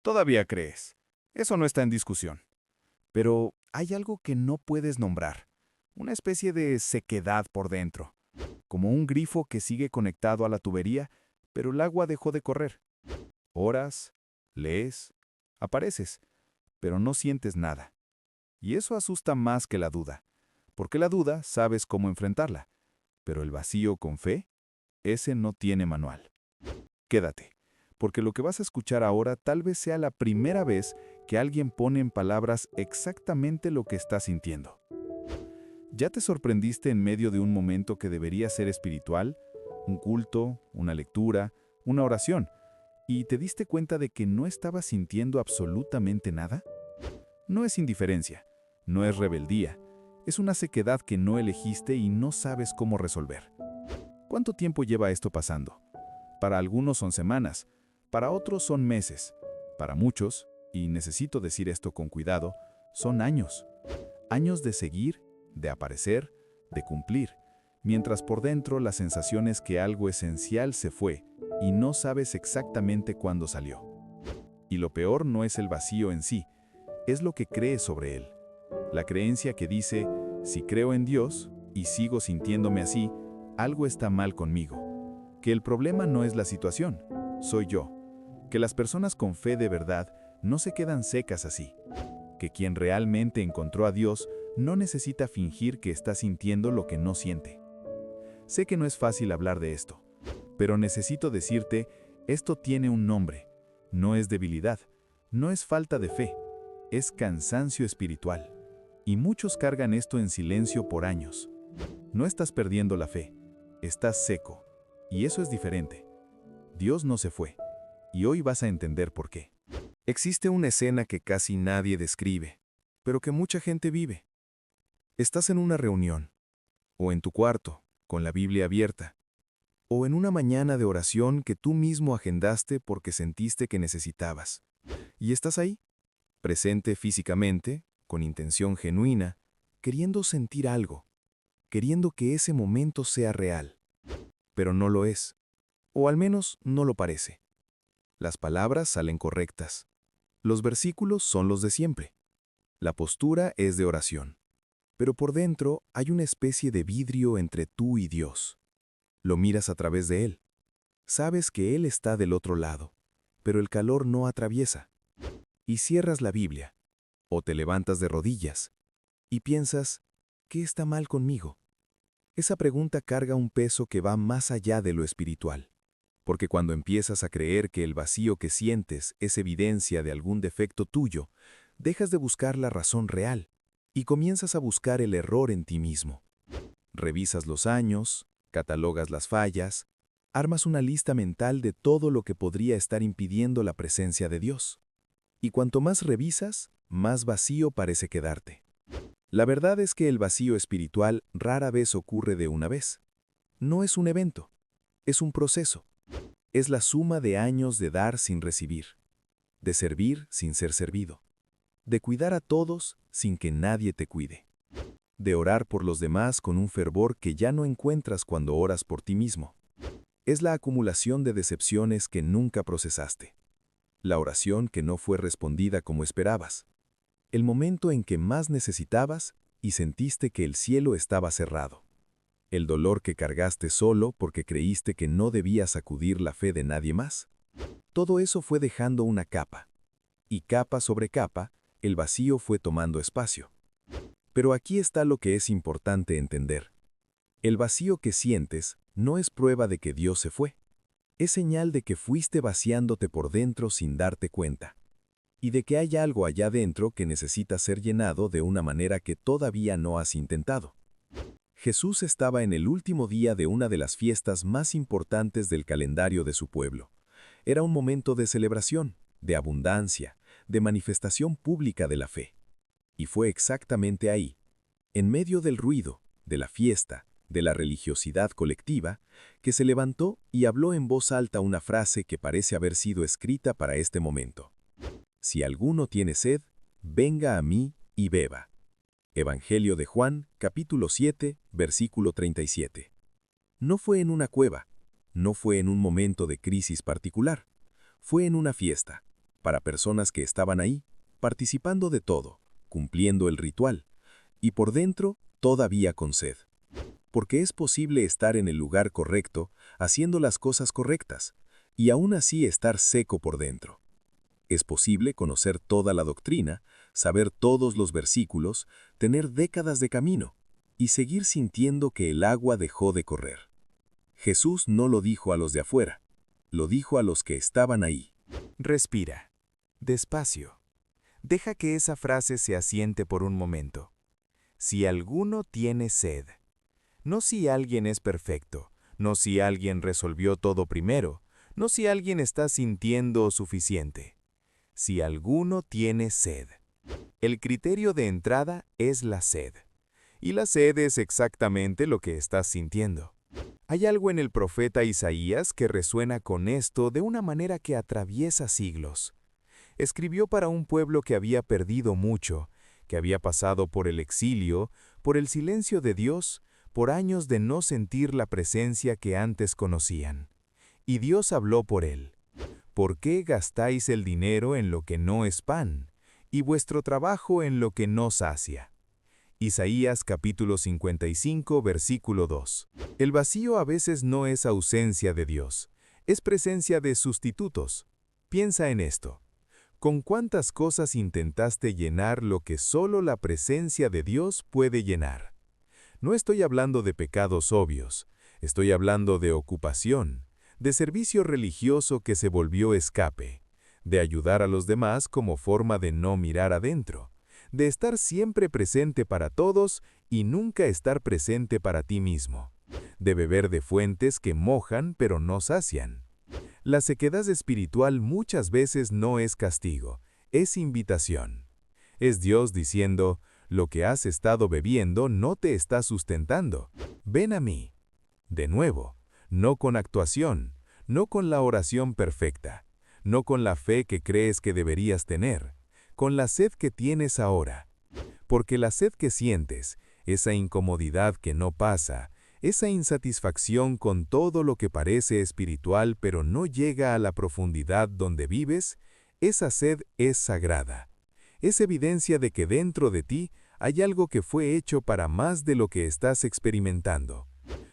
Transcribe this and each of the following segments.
Todavía crees. Eso no está en discusión. Pero hay algo que no puedes nombrar. Una especie de sequedad por dentro. Como un grifo que sigue conectado a la tubería, pero el agua dejó de correr. Oras, lees, apareces, pero no sientes nada. Y eso asusta más que la duda. Porque la duda sabes cómo enfrentarla. Pero el vacío con fe, ese no tiene manual. Quédate, porque lo que vas a escuchar ahora tal vez sea la primera vez que alguien pone en palabras exactamente lo que está sintiendo. ¿Ya te sorprendiste en medio de un momento que debería ser espiritual? Un culto, una lectura, una oración, y te diste cuenta de que no estabas sintiendo absolutamente nada? No es indiferencia, no es rebeldía, es una sequedad que no elegiste y no sabes cómo resolver. ¿Cuánto tiempo lleva esto pasando? Para algunos son semanas, para otros son meses, para muchos, y necesito decir esto con cuidado, son años. Años de seguir, de aparecer, de cumplir, mientras por dentro la sensación es que algo esencial se fue y no sabes exactamente cuándo salió. Y lo peor no es el vacío en sí, es lo que crees sobre él. La creencia que dice, si creo en Dios y sigo sintiéndome así, algo está mal conmigo. Que el problema no es la situación, soy yo. Que las personas con fe de verdad no se quedan secas así. Que quien realmente encontró a Dios no necesita fingir que está sintiendo lo que no siente. Sé que no es fácil hablar de esto, pero necesito decirte, esto tiene un nombre. No es debilidad, no es falta de fe, es cansancio espiritual. Y muchos cargan esto en silencio por años. No estás perdiendo la fe, estás seco. Y eso es diferente. Dios no se fue, y hoy vas a entender por qué. Existe una escena que casi nadie describe, pero que mucha gente vive. Estás en una reunión, o en tu cuarto, con la Biblia abierta, o en una mañana de oración que tú mismo agendaste porque sentiste que necesitabas. Y estás ahí, presente físicamente, con intención genuina, queriendo sentir algo, queriendo que ese momento sea real. Pero no lo es, o al menos no lo parece. Las palabras salen correctas. Los versículos son los de siempre. La postura es de oración. Pero por dentro hay una especie de vidrio entre tú y Dios. Lo miras a través de Él. Sabes que Él está del otro lado, pero el calor no atraviesa. Y cierras la Biblia, o te levantas de rodillas, y piensas, ¿qué está mal conmigo? Esa pregunta carga un peso que va más allá de lo espiritual. Porque cuando empiezas a creer que el vacío que sientes es evidencia de algún defecto tuyo, dejas de buscar la razón real y comienzas a buscar el error en ti mismo. Revisas los años, catalogas las fallas, armas una lista mental de todo lo que podría estar impidiendo la presencia de Dios. Y cuanto más revisas, más vacío parece quedarte. La verdad es que el vacío espiritual rara vez ocurre de una vez. No es un evento, es un proceso. Es la suma de años de dar sin recibir, de servir sin ser servido, de cuidar a todos sin que nadie te cuide, de orar por los demás con un fervor que ya no encuentras cuando oras por ti mismo. Es la acumulación de decepciones que nunca procesaste, la oración que no fue respondida como esperabas, el momento en que más necesitabas y sentiste que el cielo estaba cerrado. El dolor que cargaste solo porque creíste que no debías sacudir la fe de nadie más. Todo eso fue dejando una capa. Y capa sobre capa, el vacío fue tomando espacio. Pero aquí está lo que es importante entender. El vacío que sientes no es prueba de que Dios se fue. Es señal de que fuiste vaciándote por dentro sin darte cuenta. Y de que hay algo allá dentro que necesita ser llenado de una manera que todavía no has intentado. Jesús estaba en el último día de una de las fiestas más importantes del calendario de su pueblo. Era un momento de celebración, de abundancia, de manifestación pública de la fe. Y fue exactamente ahí, en medio del ruido, de la fiesta, de la religiosidad colectiva, que se levantó y habló en voz alta una frase que parece haber sido escrita para este momento. Si alguno tiene sed, venga a mí y beba. Evangelio de Juan, capítulo 7, versículo 37. No fue en una cueva, no fue en un momento de crisis particular, fue en una fiesta, para personas que estaban ahí, participando de todo, cumpliendo el ritual, y por dentro todavía con sed. Porque es posible estar en el lugar correcto, haciendo las cosas correctas, y aún así estar seco por dentro. Es posible conocer toda la doctrina, saber todos los versículos, tener décadas de camino, y seguir sintiendo que el agua dejó de correr. Jesús no lo dijo a los de afuera, lo dijo a los que estaban ahí. Respira. Despacio. Deja que esa frase se asiente por un momento. Si alguno tiene sed. No si alguien es perfecto, no si alguien resolvió todo primero, no si alguien está sintiendo suficiente. Si alguno tiene sed. El criterio de entrada es la sed. Y la sed es exactamente lo que estás sintiendo. Hay algo en el profeta Isaías que resuena con esto de una manera que atraviesa siglos. Escribió para un pueblo que había perdido mucho, que había pasado por el exilio, por el silencio de Dios, por años de no sentir la presencia que antes conocían. Y Dios habló por él. ¿Por qué gastáis el dinero en lo que no es pan, y vuestro trabajo en lo que no sacia? Isaías capítulo 55, versículo 2. El vacío a veces no es ausencia de Dios, es presencia de sustitutos. Piensa en esto. ¿Con cuántas cosas intentaste llenar lo que solo la presencia de Dios puede llenar? No estoy hablando de pecados obvios, estoy hablando de ocupación, de servicio religioso que se volvió escape, de ayudar a los demás como forma de no mirar adentro, de estar siempre presente para todos y nunca estar presente para ti mismo, de beber de fuentes que mojan pero no sacian. La sequedad espiritual muchas veces no es castigo, es invitación. Es Dios diciendo, lo que has estado bebiendo no te está sustentando. Ven a mí. De nuevo, no con actuación, no con la oración perfecta, no con la fe que crees que deberías tener, con la sed que tienes ahora. Porque la sed que sientes, esa incomodidad que no pasa, esa insatisfacción con todo lo que parece espiritual pero no llega a la profundidad donde vives, esa sed es sagrada. Es evidencia de que dentro de ti hay algo que fue hecho para más de lo que estás experimentando.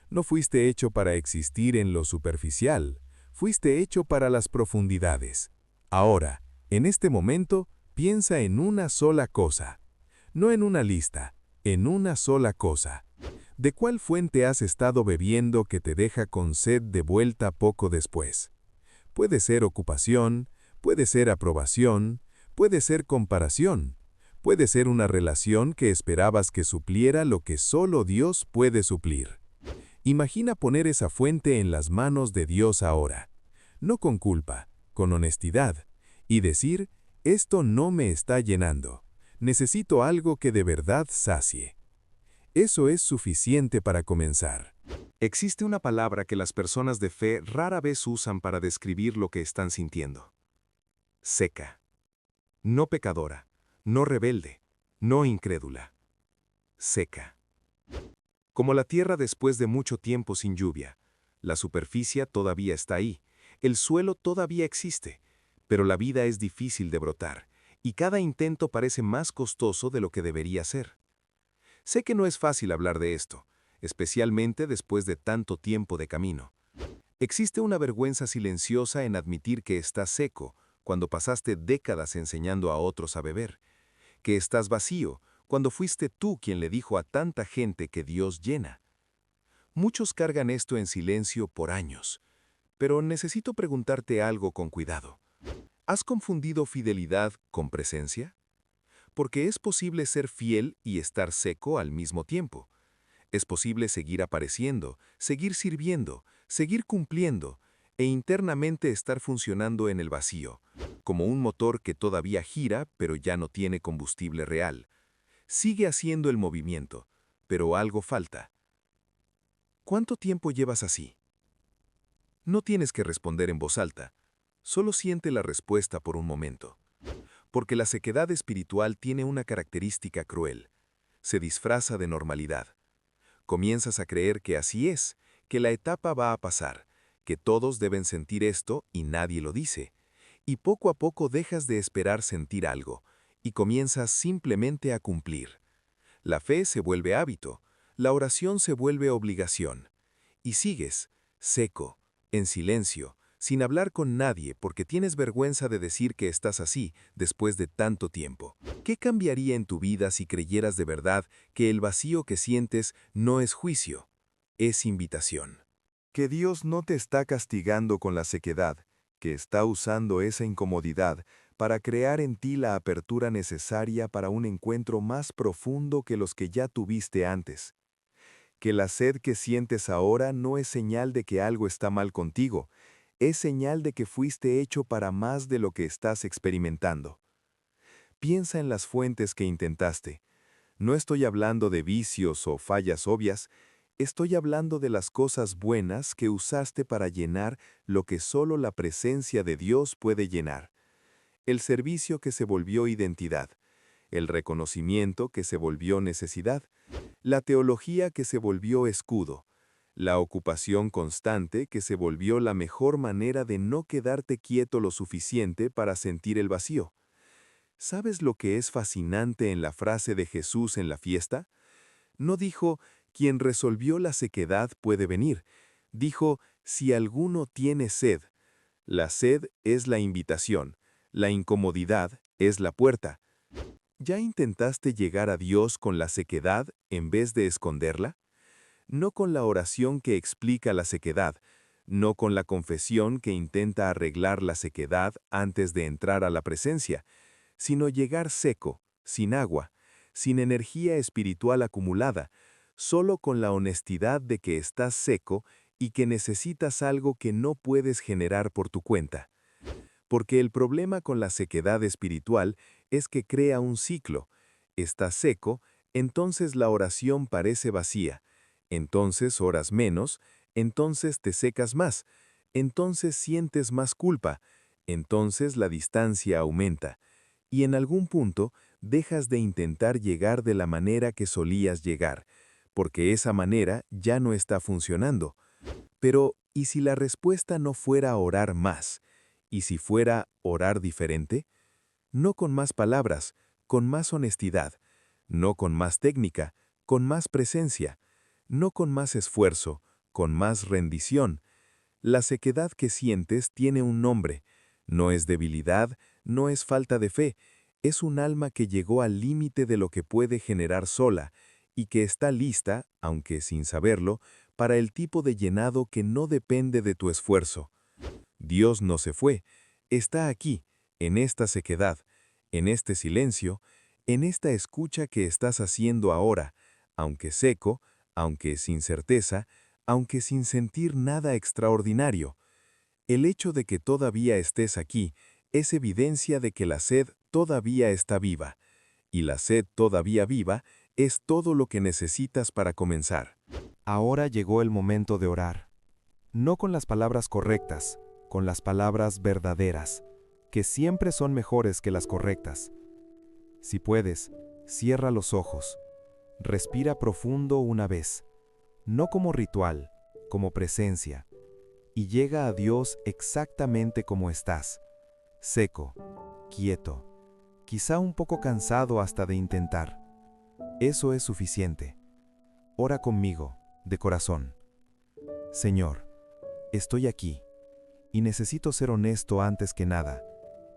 No fuiste hecho para existir en lo superficial, fuiste hecho para las profundidades. Ahora, en este momento, piensa en una sola cosa. No en una lista, en una sola cosa. ¿De cuál fuente has estado bebiendo que te deja con sed de vuelta poco después? Puede ser ocupación, puede ser aprobación, puede ser comparación, puede ser una relación que esperabas que supliera lo que solo Dios puede suplir. Imagina poner esa fuente en las manos de Dios ahora, no con culpa, con honestidad, y decir, esto no me está llenando, necesito algo que de verdad sacie. Eso es suficiente para comenzar. Existe una palabra que las personas de fe rara vez usan para describir lo que están sintiendo. Seca. No pecadora, no rebelde, no incrédula. Seca. Como la tierra después de mucho tiempo sin lluvia. La superficie todavía está ahí, el suelo todavía existe, pero la vida es difícil de brotar, y cada intento parece más costoso de lo que debería ser. Sé que no es fácil hablar de esto, especialmente después de tanto tiempo de camino. Existe una vergüenza silenciosa en admitir que estás seco cuando pasaste décadas enseñando a otros a beber, que estás vacío cuando fuiste tú quien le dijo a tanta gente que Dios llena. Muchos cargan esto en silencio por años, pero necesito preguntarte algo con cuidado. ¿Has confundido fidelidad con presencia? Porque es posible ser fiel y estar seco al mismo tiempo. Es posible seguir apareciendo, seguir sirviendo, seguir cumpliendo, e internamente estar funcionando en el vacío, como un motor que todavía gira pero ya no tiene combustible real. Sigue haciendo el movimiento, pero algo falta. ¿Cuánto tiempo llevas así? No tienes que responder en voz alta, solo siente la respuesta por un momento. Porque la sequedad espiritual tiene una característica cruel. Se disfraza de normalidad. Comienzas a creer que así es, que la etapa va a pasar, que todos deben sentir esto y nadie lo dice, Y poco a poco dejas de esperar sentir algo, y comienzas simplemente a cumplir. La fe se vuelve hábito, la oración se vuelve obligación. Y sigues, seco, en silencio, sin hablar con nadie porque tienes vergüenza de decir que estás así después de tanto tiempo. ¿Qué cambiaría en tu vida si creyeras de verdad que el vacío que sientes no es juicio, es invitación? Que Dios no te está castigando con la sequedad, que está usando esa incomodidad para crear en ti la apertura necesaria para un encuentro más profundo que los que ya tuviste antes. Que la sed que sientes ahora no es señal de que algo está mal contigo, es señal de que fuiste hecho para más de lo que estás experimentando. Piensa en las fuentes que intentaste. No estoy hablando de vicios o fallas obvias, estoy hablando de las cosas buenas que usaste para llenar lo que solo la presencia de Dios puede llenar. El servicio que se volvió identidad, el reconocimiento que se volvió necesidad, la teología que se volvió escudo, la ocupación constante que se volvió la mejor manera de no quedarte quieto lo suficiente para sentir el vacío. ¿Sabes lo que es fascinante en la frase de Jesús en la fiesta? No dijo, quien resolvió la sequedad puede venir. Dijo, si alguno tiene sed. La sed es la invitación, la incomodidad es la puerta. ¿Ya intentaste llegar a Dios con la sequedad en vez de esconderla? No con la oración que explica la sequedad, no con la confesión que intenta arreglar la sequedad antes de entrar a la presencia, sino llegar seco, sin agua, sin energía espiritual acumulada, solo con la honestidad de que estás seco y que necesitas algo que no puedes generar por tu cuenta. Porque el problema con la sequedad espiritual es que crea un ciclo. Estás seco, entonces la oración parece vacía. Entonces oras menos, entonces te secas más, entonces sientes más culpa, entonces la distancia aumenta. Y en algún punto dejas de intentar llegar de la manera que solías llegar, porque esa manera ya no está funcionando. Pero, ¿y si la respuesta no fuera orar más? ¿Y si fuera orar diferente? No con más palabras, con más honestidad, no con más técnica, con más presencia, no con más esfuerzo, con más rendición. La sequedad que sientes tiene un nombre. No es debilidad, no es falta de fe, es un alma que llegó al límite de lo que puede generar sola y que está lista, aunque sin saberlo, para el tipo de llenado que no depende de tu esfuerzo. Dios no se fue, está aquí, en esta sequedad, en este silencio, en esta escucha que estás haciendo ahora, aunque seco, aunque sin certeza, aunque sin sentir nada extraordinario. El hecho de que todavía estés aquí es evidencia de que la sed todavía está viva, y la sed todavía viva es todo lo que necesitas para comenzar. Ahora llegó el momento de orar. No con las palabras correctas, con las palabras verdaderas, que siempre son mejores que las correctas. Si puedes, cierra los ojos. Respira profundo una vez, no como ritual, como presencia, y llega a Dios exactamente como estás, seco, quieto, quizá un poco cansado hasta de intentar. Eso es suficiente. Ora conmigo, de corazón. Señor, estoy aquí, y necesito ser honesto antes que nada.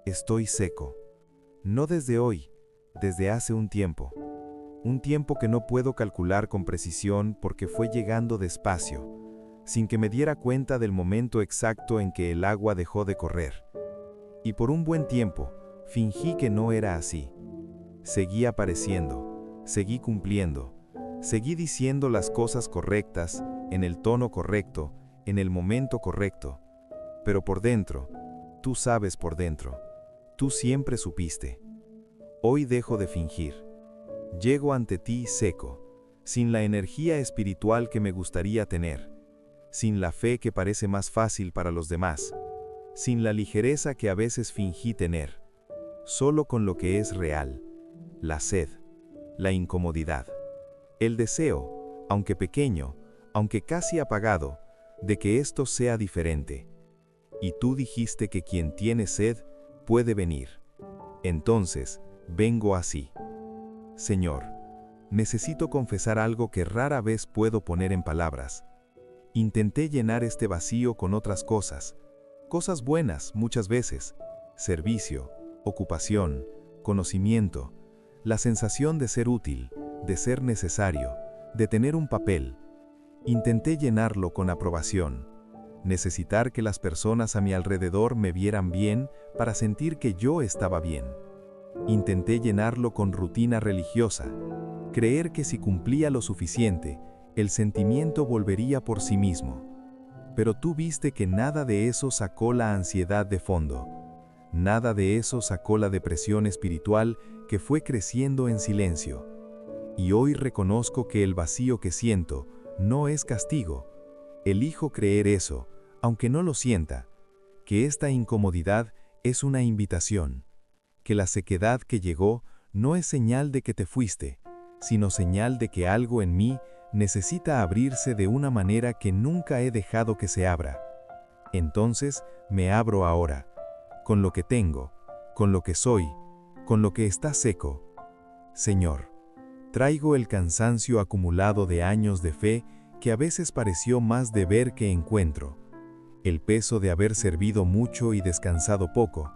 Estoy seco. No desde hoy, desde hace un tiempo. Un tiempo que no puedo calcular con precisión porque fue llegando despacio, sin que me diera cuenta del momento exacto en que el agua dejó de correr. Y por un buen tiempo, fingí que no era así. Seguí apareciendo, seguí cumpliendo, seguí diciendo las cosas correctas, en el tono correcto, en el momento correcto. Pero por dentro, tú sabes por dentro, tú siempre supiste. Hoy dejo de fingir. Llego ante ti seco, sin la energía espiritual que me gustaría tener, sin la fe que parece más fácil para los demás, sin la ligereza que a veces fingí tener, solo con lo que es real, la sed, la incomodidad, el deseo, aunque pequeño, aunque casi apagado, de que esto sea diferente. Y tú dijiste que quien tiene sed, puede venir. Entonces, vengo así. Señor, necesito confesar algo que rara vez puedo poner en palabras. Intenté llenar este vacío con otras cosas buenas muchas veces, servicio, ocupación, conocimiento, la sensación de ser útil, de ser necesario, de tener un papel. Intenté llenarlo con aprobación, necesitar que las personas a mi alrededor me vieran bien para sentir que yo estaba bien. Intenté llenarlo con rutina religiosa, creer que si cumplía lo suficiente, el sentimiento volvería por sí mismo. Pero tú viste que nada de eso sacó la ansiedad de fondo. Nada de eso sacó la depresión espiritual que fue creciendo en silencio. Y hoy reconozco que el vacío que siento no es castigo. Elijo creer eso, aunque no lo sienta, que esta incomodidad es una invitación, que la sequedad que llegó no es señal de que te fuiste, sino señal de que algo en mí necesita abrirse de una manera que nunca he dejado que se abra. Entonces me abro ahora, con lo que tengo, con lo que soy, con lo que está seco. Señor, traigo el cansancio acumulado de años de fe que a veces pareció más deber que encuentro, el peso de haber servido mucho y descansado poco,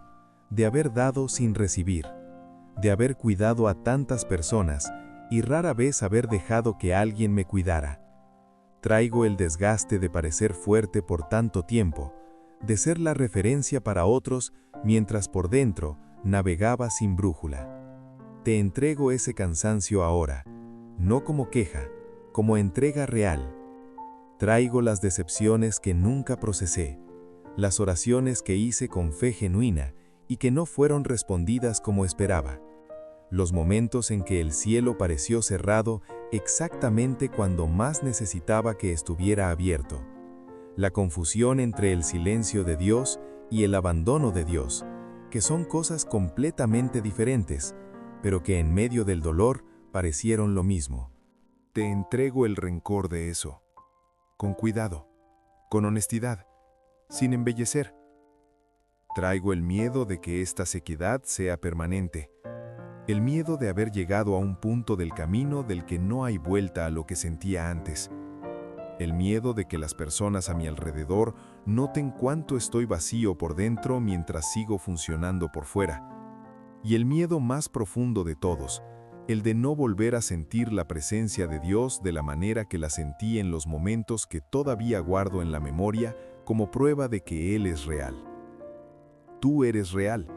de haber dado sin recibir, de haber cuidado a tantas personas y rara vez haber dejado que alguien me cuidara. Traigo el desgaste de parecer fuerte por tanto tiempo, de ser la referencia para otros mientras por dentro navegaba sin brújula. Te entrego ese cansancio ahora, no como queja, como entrega real. Traigo las decepciones que nunca procesé, las oraciones que hice con fe genuina y que no fueron respondidas como esperaba. Los momentos en que el cielo pareció cerrado exactamente cuando más necesitaba que estuviera abierto. La confusión entre el silencio de Dios y el abandono de Dios, que son cosas completamente diferentes, pero que en medio del dolor parecieron lo mismo. Te entrego el rencor de eso, con cuidado, con honestidad, sin embellecer. Traigo el miedo de que esta sequedad sea permanente. El miedo de haber llegado a un punto del camino del que no hay vuelta a lo que sentía antes. El miedo de que las personas a mi alrededor noten cuánto estoy vacío por dentro mientras sigo funcionando por fuera. Y el miedo más profundo de todos, el de no volver a sentir la presencia de Dios de la manera que la sentí en los momentos que todavía guardo en la memoria como prueba de que Él es real. Tú eres real.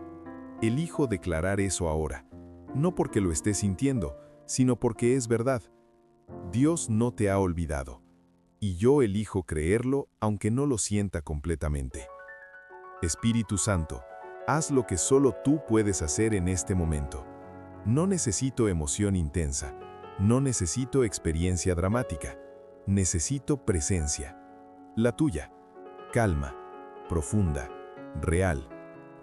Elijo declarar eso ahora. No porque lo estés sintiendo, sino porque es verdad. Dios no te ha olvidado. Y yo elijo creerlo aunque no lo sienta completamente. Espíritu Santo, haz lo que solo tú puedes hacer en este momento. No necesito emoción intensa. No necesito experiencia dramática. Necesito presencia. La tuya. Calma, profunda, real.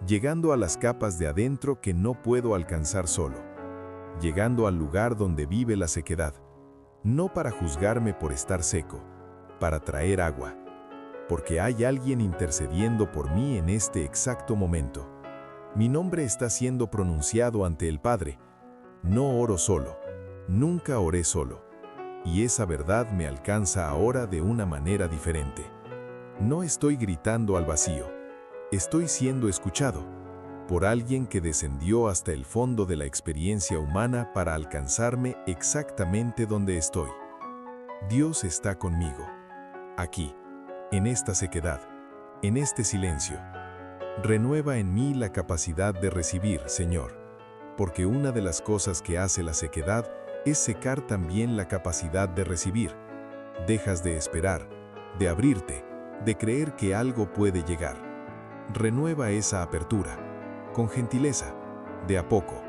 Llegando a las capas de adentro que no puedo alcanzar solo. Llegando al lugar donde vive la sequedad. No para juzgarme por estar seco, para traer agua. Porque hay alguien intercediendo por mí en este exacto momento. Mi nombre está siendo pronunciado ante el Padre. No oro solo, nunca oré solo. Y esa verdad me alcanza ahora de una manera diferente. No estoy gritando al vacío. Estoy siendo escuchado por alguien que descendió hasta el fondo de la experiencia humana para alcanzarme exactamente donde estoy. Dios está conmigo, aquí, en esta sequedad, en este silencio. Renueva en mí la capacidad de recibir, Señor, porque una de las cosas que hace la sequedad es secar también la capacidad de recibir. Dejas de esperar, de abrirte, de creer que algo puede llegar. Renueva esa apertura, con gentileza, de a poco.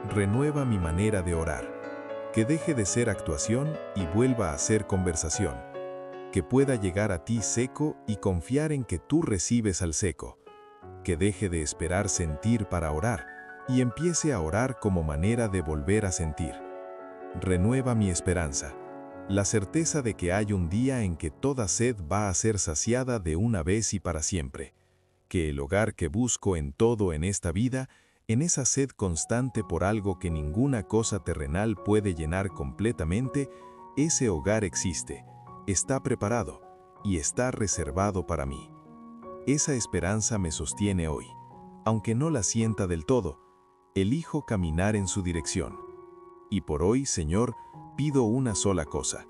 Renueva mi manera de orar, que deje de ser actuación y vuelva a ser conversación, que pueda llegar a ti seco y confiar en que tú recibes al seco, que deje de esperar sentir para orar y empiece a orar como manera de volver a sentir. Renueva mi esperanza, la certeza de que hay un día en que toda sed va a ser saciada de una vez y para siempre, que el hogar que busco en todo en esta vida, en esa sed constante por algo que ninguna cosa terrenal puede llenar completamente, ese hogar existe, está preparado y está reservado para mí. Esa esperanza me sostiene hoy. Aunque no la sienta del todo, elijo caminar en su dirección. Y por hoy, Señor, pido una sola cosa.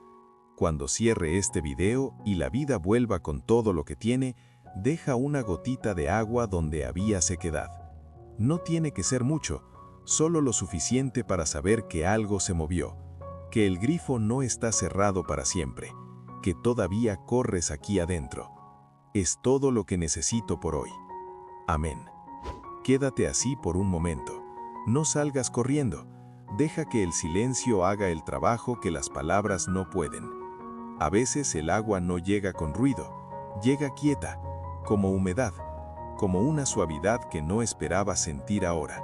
Cuando cierre este video y la vida vuelva con todo lo que tiene, deja una gotita de agua donde había sequedad. No tiene que ser mucho, solo lo suficiente para saber que algo se movió, que el grifo no está cerrado para siempre, que todavía corres aquí adentro. Es todo lo que necesito por hoy. Amén. Quédate así por un momento. No salgas corriendo. Deja que el silencio haga el trabajo que las palabras no pueden. A veces el agua no llega con ruido, llega quieta, como humedad, como una suavidad que no esperaba sentir ahora,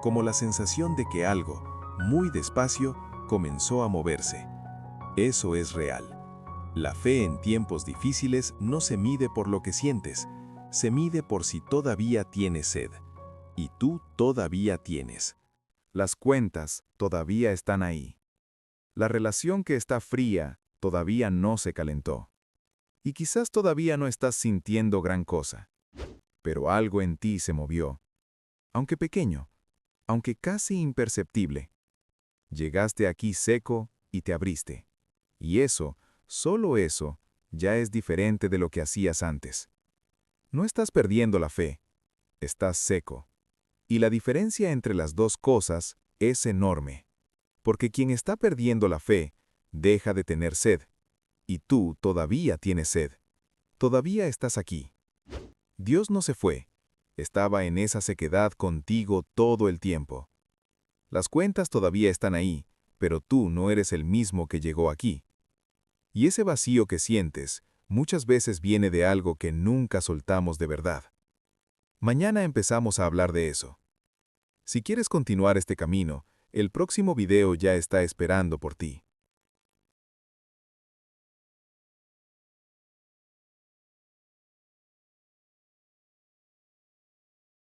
como la sensación de que algo, muy despacio, comenzó a moverse. Eso es real. La fe en tiempos difíciles no se mide por lo que sientes, se mide por si todavía tienes sed. Y tú todavía tienes. Las cuentas todavía están ahí. La relación que está fría todavía no se calentó. Y quizás todavía no estás sintiendo gran cosa. Pero algo en ti se movió. Aunque pequeño, aunque casi imperceptible. Llegaste aquí seco y te abriste. Y eso, solo eso, ya es diferente de lo que hacías antes. No estás perdiendo la fe, estás seco. Y la diferencia entre las dos cosas es enorme. Porque quien está perdiendo la fe, deja de tener sed. Y tú todavía tienes sed. Todavía estás aquí. Dios no se fue. Estaba en esa sequedad contigo todo el tiempo. Las cuentas todavía están ahí, pero tú no eres el mismo que llegó aquí. Y ese vacío que sientes muchas veces viene de algo que nunca soltamos de verdad. Mañana empezamos a hablar de eso. Si quieres continuar este camino, el próximo video ya está esperando por ti.